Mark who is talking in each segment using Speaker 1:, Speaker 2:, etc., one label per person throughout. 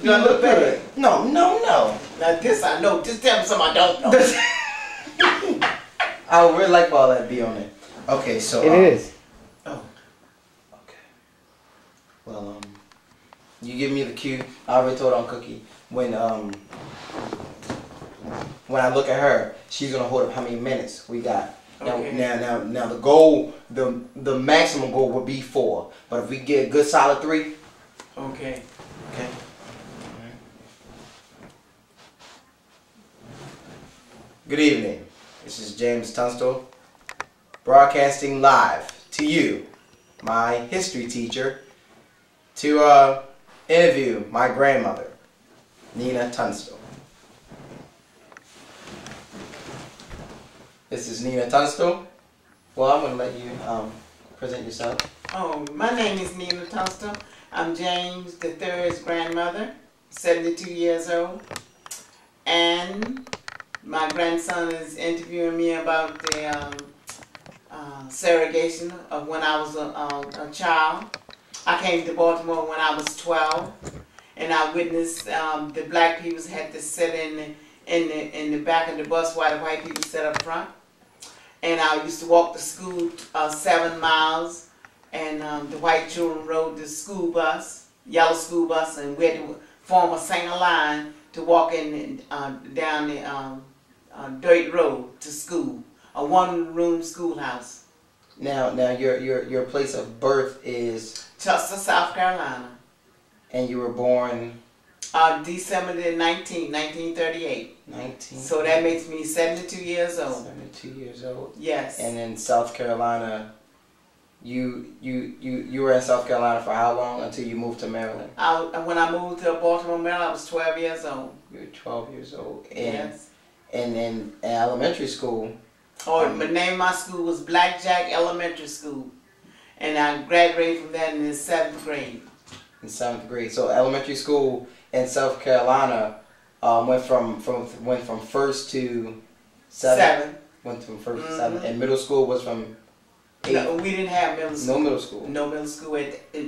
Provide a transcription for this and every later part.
Speaker 1: Do I look bad?
Speaker 2: No.
Speaker 1: Now this I know. Just tell me something I don't know.
Speaker 2: I would really like for all that to be on it. Okay, so
Speaker 3: it is.
Speaker 2: Oh. Okay. Well, you give me the cue. I already told on Cookie when I look at her, she's gonna hold up how many minutes we got.
Speaker 1: Okay.
Speaker 2: Now the goal, the maximum goal would be 4, but if we get a good solid 3.
Speaker 1: Okay.
Speaker 2: Okay. Good evening. This is James Tunstall, broadcasting live to you, my history teacher, to interview my grandmother, Nina Tunstall. This is Nina Tunstall. Well, I'm going to let you present yourself.
Speaker 1: Oh, my name is Nina Tunstall. I'm James III's grandmother, 72 years old. And my grandson is interviewing me about the segregation of when I was a child. I came to Baltimore when I was 12, and I witnessed the black people had to sit in the back of the bus while the white people sat up front. And I used to walk to school 7 miles, and the white children rode the school bus, yellow school bus, and we had to form a single line to walk in down the dirt road to school, a one-room schoolhouse.
Speaker 2: Now your place of birth is
Speaker 1: Tunstall, South Carolina.
Speaker 2: And you were born
Speaker 1: December the 19th, 1938.
Speaker 2: 19.
Speaker 1: So that makes me 72 years old.
Speaker 2: 72 years old.
Speaker 1: Yes.
Speaker 2: And in South Carolina, you were in South Carolina for how long until you moved to Maryland?
Speaker 1: When I moved to Baltimore, Maryland, I was 12 years old.
Speaker 2: You were 12 years old. And,
Speaker 1: yes.
Speaker 2: And in elementary school.
Speaker 1: Oh, the name of my school was Blackjack Elementary School, and I graduated from that in the 7th grade.
Speaker 2: In 7th grade. So elementary school in South Carolina went from 1st to 7th. Went from 1st to 7th. And middle school was from 8th.
Speaker 1: No, we didn't have middle school.
Speaker 2: No middle school.
Speaker 1: No middle school.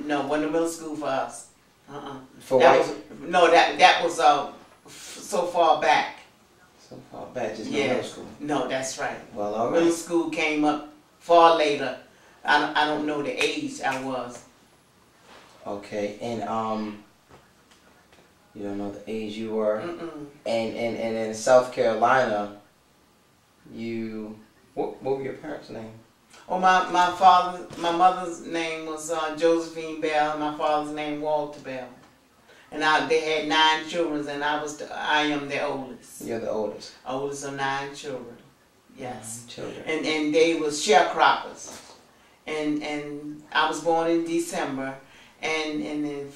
Speaker 1: No, wasn't a middle school for us.
Speaker 2: For
Speaker 1: that
Speaker 2: white?
Speaker 1: That was so far back.
Speaker 2: So far back, just no middle school.
Speaker 1: No, that's right.
Speaker 2: Well, all right.
Speaker 1: Middle school came up far later. I don't know the age I was.
Speaker 2: Okay, and you don't know the age you were. And in South Carolina, what were your parents' name?
Speaker 1: Oh, my mother's name was Josephine Bell, and my father's name Walter Bell. And they had 9 children, and I am the oldest.
Speaker 2: You're the oldest.
Speaker 1: Oldest of 9 children. Yes.
Speaker 2: 9 children.
Speaker 1: And they was sharecroppers. And I was born in December, and in the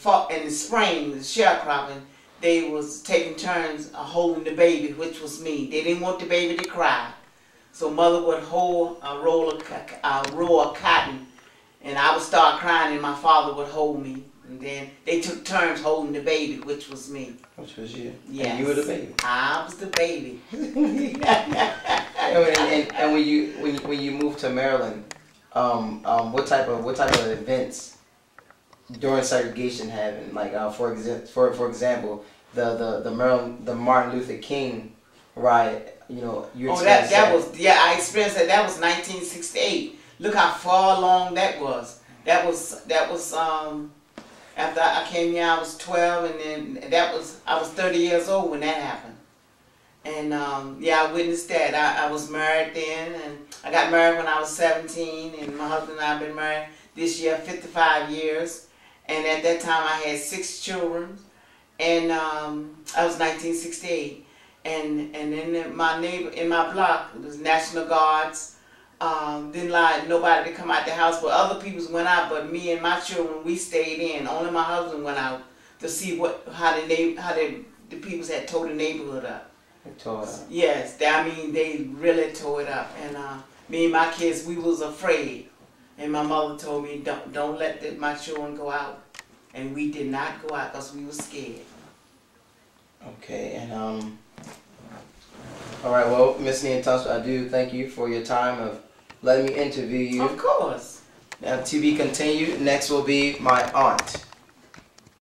Speaker 1: spring, the sharecropping, they was taking turns holding the baby, which was me. They didn't want the baby to cry, so mother would hold a roll of cotton, and I would start crying, and my father would hold me. And then they took turns holding the baby, which was me.
Speaker 2: Which was you?
Speaker 1: Yes.
Speaker 2: And you were the baby.
Speaker 1: I was the baby.
Speaker 2: and when you moved to Maryland, what type of events during segregation happened? Like for example, the Martin Luther King riot. You know, you experienced
Speaker 1: that was I experienced that. That was 1968. Look how far along that was. That was after I came here, I was 12, and then I was 30 years old when that happened. And I witnessed that. I was married then, and I got married when I was 17, and my husband and I have been married this year 55 years. And at that time, I had 6 children, and I was 1968. And in my block, it was National Guards. Didn't allow nobody to come out the house, but other people went out. But me and my children, we stayed in. Only my husband went out to see how the people had tore the neighborhood up.
Speaker 2: They tore it up.
Speaker 1: Yes, they really tore it up. And me and my kids, we was afraid. And my mother told me, don't let my children go out. And we did not go out because we were scared.
Speaker 2: Okay, and all right. Well, Miss Nina Tunstall, I do thank you for your time of letting me interview you.
Speaker 1: Of course.
Speaker 2: Now, to be continued. Next will be my aunt.